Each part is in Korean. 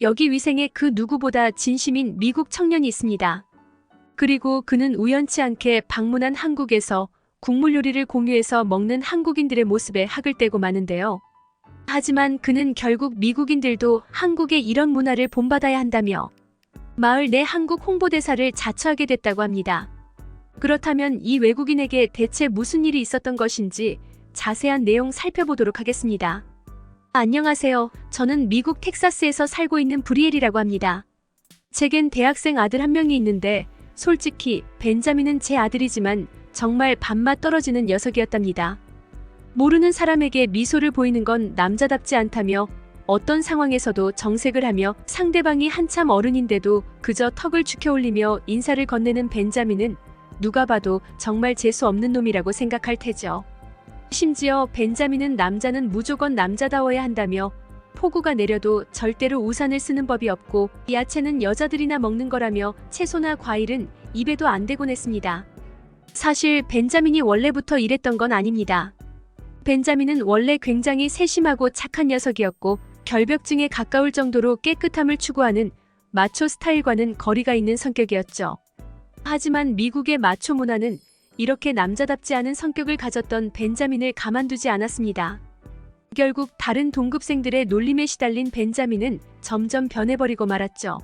여기 위생에 그 누구보다 진심인 미국 청년이 있습니다. 그리고 그는 우연치 않게 방문한 한국에서 국물 요리를 공유해서 먹는 한국인들의 모습에 학을 떼고 마는데요. 하지만 그는 결국 미국인들도 한국의 이런 문화를 본받아야 한다며 마을 내 한국 홍보대사를 자처하게 됐다고 합니다. 그렇다면 이 외국인에게 대체 무슨 일이 있었던 것인지 자세한 내용 살펴보도록 하겠습니다. 안녕하세요. 저는 미국 텍사스에서 살고 있는 브리엘이라고 합니다. 제겐 대학생 아들 한 명이 있는데 솔직히 벤자민은 제 아들이지만 정말 밥맛 떨어지는 녀석이었답니다. 모르는 사람에게 미소를 보이는 건 남자답지 않다며 어떤 상황에서도 정색을 하며 상대방이 한참 어른인데도 그저 턱을 축혀올리며 인사를 건네는 벤자민은 누가 봐도 정말 재수 없는 놈이라고 생각할 테죠. 심지어 벤자민은 남자는 무조건 남자다워야 한다며 폭우가 내려도 절대로 우산을 쓰는 법이 없고 야채는 여자들이나 먹는 거라며 채소나 과일은 입에도 안 대곤 했습니다. 사실 벤자민이 원래부터 이랬던 건 아닙니다. 벤자민은 원래 굉장히 세심하고 착한 녀석이었고 결벽증에 가까울 정도로 깨끗함을 추구하는 마초 스타일과는 거리가 있는 성격이었죠. 하지만 미국의 마초 문화는 이렇게 남자답지 않은 성격을 가졌던 벤자민을 가만두지 않았습니다. 결국 다른 동급생들의 놀림에 시달린 벤자민은 점점 변해버리고 말았죠.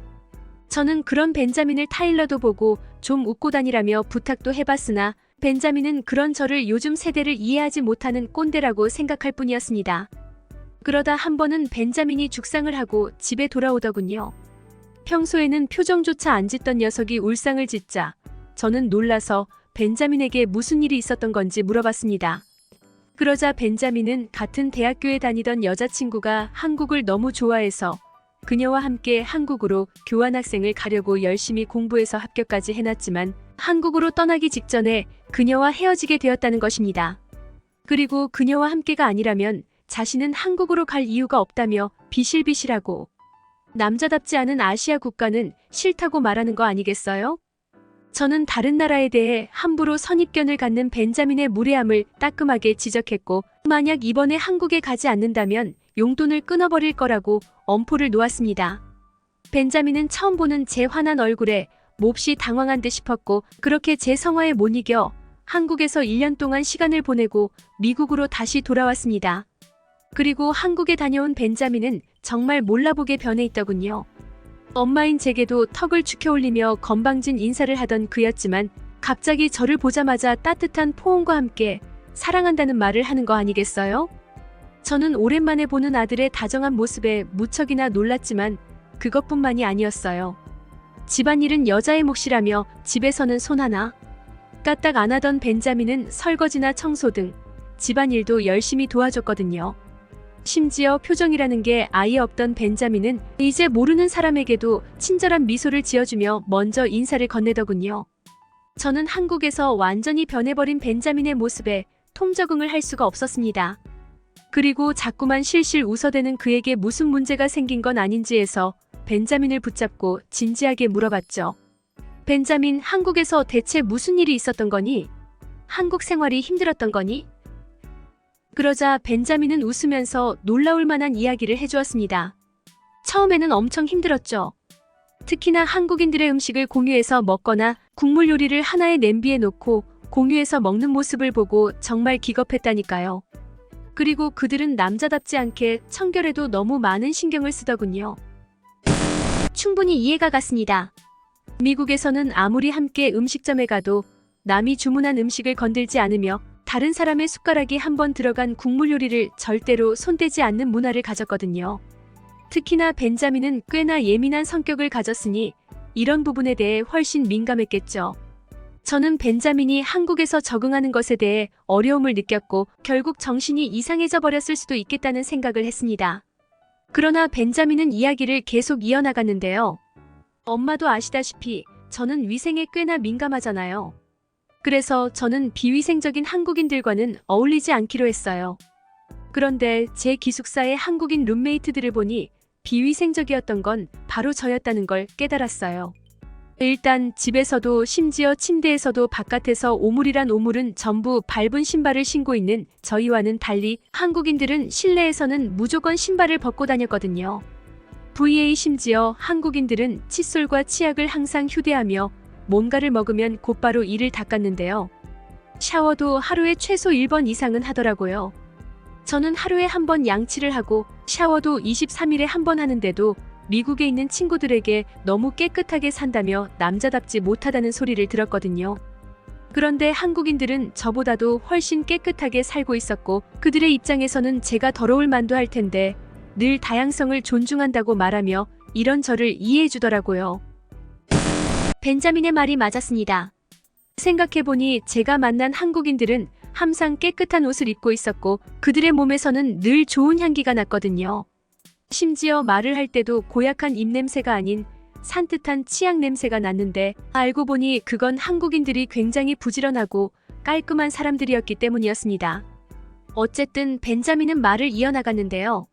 저는 그런 벤자민을 타일러도 보고 좀 웃고 다니라며 부탁도 해봤으나 벤자민은 그런 저를 요즘 세대를 이해하지 못하는 꼰대라고 생각할 뿐이었습니다. 그러다 한 번은 벤자민이 죽상을 하고 집에 돌아오더군요. 평소에는 표정조차 안 짓던 녀석이 울상을 짓자 저는 놀라서 벤자민에게 무슨 일이 있었던 건지 물어봤습니다. 그러자 벤자민은 같은 대학교에 다니던 여자친구가 한국을 너무 좋아해서 그녀와 함께 한국으로 교환학생을 가려고 열심히 공부해서 합격까지 해놨지만 한국으로 떠나기 직전에 그녀와 헤어지게 되었다는 것입니다. 그리고 그녀와 함께가 아니라면 자신은 한국으로 갈 이유가 없다며 비실비실하고 남자답지 않은 아시아 국가는 싫다고 말하는 거 아니겠어요? 저는 다른 나라에 대해 함부로 선입견을 갖는 벤자민의 무례함을 따끔하게 지적했고 만약 이번에 한국에 가지 않는다면 용돈을 끊어버릴 거라고 엄포를 놓았습니다. 벤자민은 처음 보는 제 환한 얼굴에 몹시 당황한 듯 싶었고 그렇게 제 성화에 못 이겨 한국에서 1년 동안 시간을 보내고 미국으로 다시 돌아왔습니다. 그리고 한국에 다녀온 벤자민은 정말 몰라보게 변해 있더군요. 엄마인 제게도 턱을 축혀올리며 건방진 인사를 하던 그였지만 갑자기 저를 보자마자 따뜻한 포옹과 함께 사랑한다는 말을 하는 거 아니겠어요? 저는 오랜만에 보는 아들의 다정한 모습에 무척이나 놀랐지만 그것뿐만이 아니었어요. 집안일은 여자의 몫이라며 집에서는 손 하나 까딱 안 하던 벤자민은 설거지나 청소 등 집안일도 열심히 도와줬거든요. 심지어 표정이라는 게 아예 없던 벤자민은 이제 모르는 사람에게도 친절한 미소를 지어주며 먼저 인사를 건네더군요. 저는 한국에서 완전히 변해버린 벤자민의 모습에 통적응을 할 수가 없었습니다. 그리고 자꾸만 실실 웃어대는 그에게 무슨 문제가 생긴 건 아닌지 해서 벤자민을 붙잡고 진지하게 물어봤죠. 벤자민, 한국에서 대체 무슨 일이 있었던 거니? 한국 생활이 힘들었던 거니? 그러자 벤자민은 웃으면서 놀라울 만한 이야기를 해주었습니다. 처음에는 엄청 힘들었죠. 특히나 한국인들의 음식을 공유해서 먹거나 국물 요리를 하나의 냄비에 놓고 공유해서 먹는 모습을 보고 정말 기겁했다니까요. 그리고 그들은 남자답지 않게 청결에도 너무 많은 신경을 쓰더군요. 충분히 이해가 갔습니다. 미국에서는 아무리 함께 음식점에 가도 남이 주문한 음식을 건들지 않으며 다른 사람의 숟가락이 한번 들어간 국물 요리를 절대로 손대지 않는 문화를 가졌거든요. 특히나 벤자민은 꽤나 예민한 성격을 가졌으니 이런 부분에 대해 훨씬 민감했겠죠. 저는 벤자민이 한국에서 적응하는 것에 대해 어려움을 느꼈고 결국 정신이 이상해져 버렸을 수도 있겠다는 생각을 했습니다. 그러나 벤자민은 이야기를 계속 이어나갔는데요. 엄마도 아시다시피 저는 위생에 꽤나 민감하잖아요. 그래서 저는 비위생적인 한국인들과는 어울리지 않기로 했어요. 그런데 제 기숙사의 한국인 룸메이트들을 보니 비위생적이었던 건 바로 저였다는 걸 깨달았어요. 일단 집에서도 심지어 침대에서도 바깥에서 오물이란 오물은 전부 밟은 신발을 신고 있는 저희와는 달리 한국인들은 실내에서는 무조건 신발을 벗고 다녔거든요. 심지어 한국인들은 칫솔과 치약을 항상 휴대하며 뭔가를 먹으면 곧바로 이를 닦았는데요. 샤워도 하루에 최소 1번 이상은 하더라고요. 저는 하루에 한 번 양치를 하고 샤워도 23일에 한 번 하는데도 미국에 있는 친구들에게 너무 깨끗하게 산다며 남자답지 못하다는 소리를 들었거든요. 그런데 한국인들은 저보다도 훨씬 깨끗하게 살고 있었고 그들의 입장에서는 제가 더러울 만도 할 텐데 늘 다양성을 존중한다고 말하며 이런 저를 이해해 주더라고요. 벤자민의 말이 맞았습니다. 생각해보니 제가 만난 한국인들은 항상 깨끗한 옷을 입고 있었고 그들의 몸에서는 늘 좋은 향기가 났거든요. 심지어 말을 할 때도 고약한 입냄새가 아닌 산뜻한 치약 냄새가 났는데 알고 보니 그건 한국인들이 굉장히 부지런하고 깔끔한 사람들이었기 때문이었습니다. 어쨌든 벤자민은 말을 이어나갔는데요.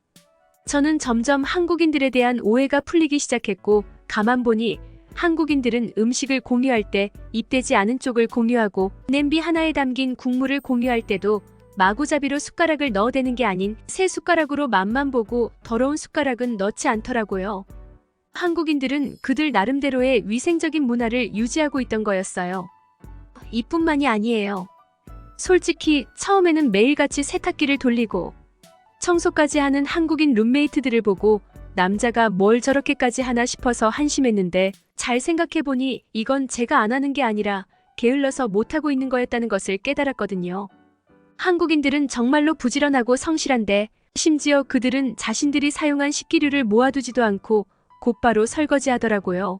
저는 점점 한국인들에 대한 오해가 풀리기 시작했고 가만 보니 한국인들은 음식을 공유할 때 입대지 않은 쪽을 공유하고 냄비 하나에 담긴 국물을 공유할 때도 마구잡이로 숟가락을 넣어대는 게 아닌 새 숟가락으로 맛만 보고 더러운 숟가락은 넣지 않더라고요. 한국인들은 그들 나름대로의 위생적인 문화를 유지하고 있던 거였어요. 이뿐만이 아니에요. 솔직히 처음에는 매일같이 세탁기를 돌리고 청소까지 하는 한국인 룸메이트들을 보고 남자가 뭘 저렇게까지 하나 싶어서 한심했는데 잘 생각해보니 이건 제가 안 하는 게 아니라 게을러서 못하고 있는 거였다는 것을 깨달았거든요. 한국인들은 정말로 부지런하고 성실한데 심지어 그들은 자신들이 사용한 식기류를 모아두지도 않고 곧바로 설거지하더라고요.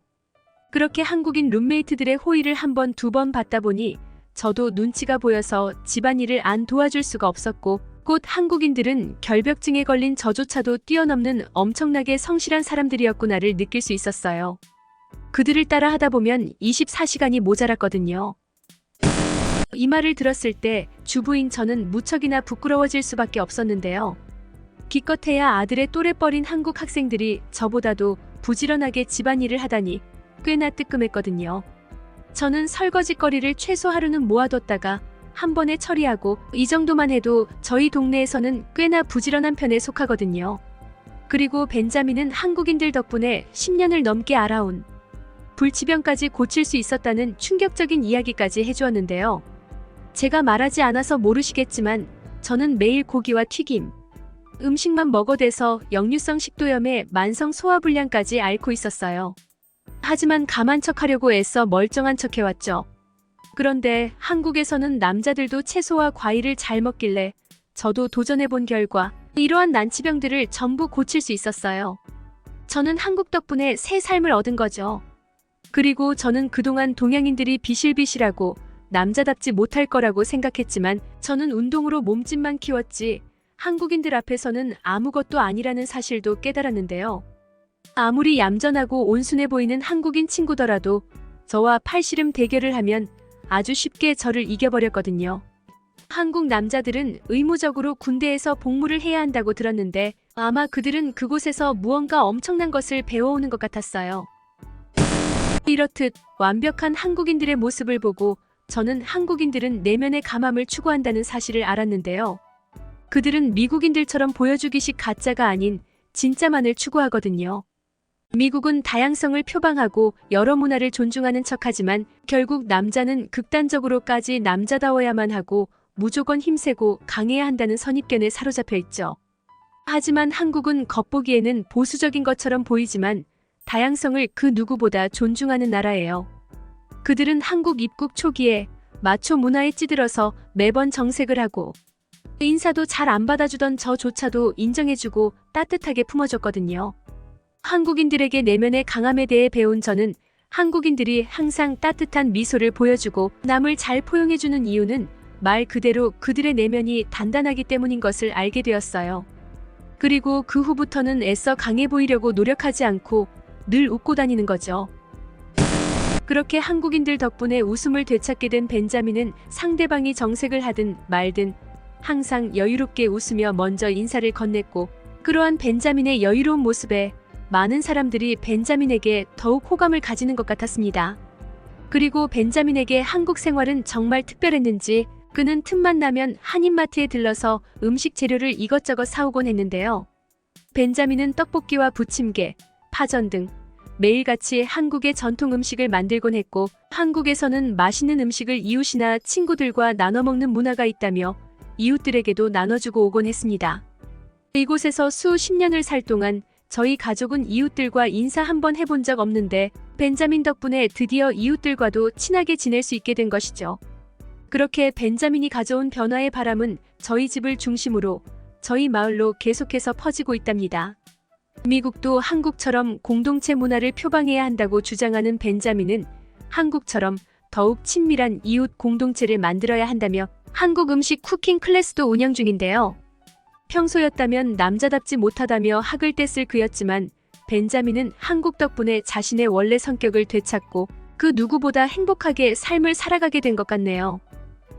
그렇게 한국인 룸메이트들의 호의를 한 번, 두 번 받다 보니 저도 눈치가 보여서 집안일을 안 도와줄 수가 없었고 곧 한국인들은 결벽증에 걸린 저조차도 뛰어넘는 엄청나게 성실한 사람들이었구나를 느낄 수 있었어요. 그들을 따라 하다 보면 24시간이 모자랐거든요. 이 말을 들었을 때 주부인 저는 무척이나 부끄러워질 수밖에 없었는데요. 기껏해야 아들의 또래뻘인 한국 학생들이 저보다도 부지런하게 집안일을 하다니 꽤나 뜨끔했거든요. 저는 설거지거리를 최소 하루는 모아뒀다가 한 번에 처리하고 이 정도만 해도 저희 동네에서는 꽤나 부지런한 편에 속하거든요. 그리고 벤자민은 한국인들 덕분에 10년을 넘게 알아온 불치병까지 고칠 수 있었다는 충격적인 이야기까지 해주었는데요. 제가 말하지 않아서 모르시겠지만 저는 매일 고기와 튀김, 음식만 먹어대서 역류성 식도염에 만성 소화불량까지 앓고 있었어요. 하지만 감한 척하려고 애써 멀쩡한 척 해왔죠. 그런데 한국에서는 남자들도 채소와 과일을 잘 먹길래 저도 도전해본 결과 이러한 난치병들을 전부 고칠 수 있었어요. 저는 한국 덕분에 새 삶을 얻은 거죠. 그리고 저는 그동안 동양인들이 비실비실하고 남자답지 못할 거라고 생각했지만 저는 운동으로 몸집만 키웠지 한국인들 앞에서는 아무것도 아니라는 사실도 깨달았는데요. 아무리 얌전하고 온순해 보이는 한국인 친구더라도 저와 팔씨름 대결을 하면 아주 쉽게 저를 이겨버렸거든요. 한국 남자들은 의무적으로 군대에서 복무를 해야 한다고 들었는데 아마 그들은 그곳에서 무언가 엄청난 것을 배워오는 것 같았어요. 이렇듯 완벽한 한국인들의 모습을 보고 저는 한국인들은 내면의 감함을 추구한다는 사실을 알았는데요. 그들은 미국인들처럼 보여주기식 가짜가 아닌 진짜만을 추구하거든요. 미국은 다양성을 표방하고 여러 문화를 존중하는 척하지만 결국 남자는 극단적으로까지 남자다워야만 하고 무조건 힘세고 강해야 한다는 선입견에 사로잡혀 있죠. 하지만 한국은 겉보기에는 보수적인 것처럼 보이지만 다양성을 그 누구보다 존중하는 나라예요. 그들은 한국 입국 초기에 마초 문화에 찌들어서 매번 정색을 하고 인사도 잘 안 받아주던 저조차도 인정해주고 따뜻하게 품어줬거든요. 한국인들에게 내면의 강함에 대해 배운 저는 한국인들이 항상 따뜻한 미소를 보여주고 남을 잘 포용해주는 이유는 말 그대로 그들의 내면이 단단하기 때문인 것을 알게 되었어요. 그리고 그 후부터는 애써 강해 보이려고 노력하지 않고 늘 웃고 다니는 거죠. 그렇게 한국인들 덕분에 웃음을 되찾게 된 벤자민은 상대방이 정색을 하든 말든 항상 여유롭게 웃으며 먼저 인사를 건넸고 그러한 벤자민의 여유로운 모습에 많은 사람들이 벤자민에게 더욱 호감을 가지는 것 같았습니다. 그리고 벤자민에게 한국 생활은 정말 특별했는지 그는 틈만 나면 한인마트에 들러서 음식 재료를 이것저것 사오곤 했는데요. 벤자민은 떡볶이와 부침개, 파전 등 매일같이 한국의 전통 음식을 만들곤 했고, 한국에서는 맛있는 음식을 이웃이나 친구들과 나눠 먹는 문화가 있다며 이웃들에게도 나눠주고 오곤 했습니다. 이곳에서 수십 년을 살 동안 저희 가족은 이웃들과 인사 한번 해본 적 없는데, 벤자민 덕분에 드디어 이웃들과도 친하게 지낼 수 있게 된 것이죠. 그렇게 벤자민이 가져온 변화의 바람은 저희 집을 중심으로 저희 마을로 계속해서 퍼지고 있답니다. 미국도 한국처럼 공동체 문화를 표방해야 한다고 주장하는 벤자민은 한국처럼 더욱 친밀한 이웃 공동체를 만들어야 한다며 한국 음식 쿠킹 클래스도 운영 중인데요. 평소였다면 남자답지 못하다며 학을 뗐을 그였지만, 벤자민은 한국 덕분에 자신의 원래 성격을 되찾고 그 누구보다 행복하게 삶을 살아가게 된 것 같네요.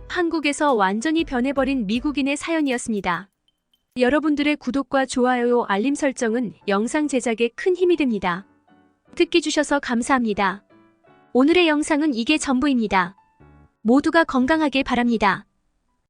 한국에서 완전히 변해버린 미국인의 사연이었습니다. 여러분들의 구독과 좋아요, 알림 설정은 영상 제작에 큰 힘이 됩니다. 듣기 주셔서 감사합니다. 오늘의 영상은 이게 전부입니다. 모두가 건강하길 바랍니다.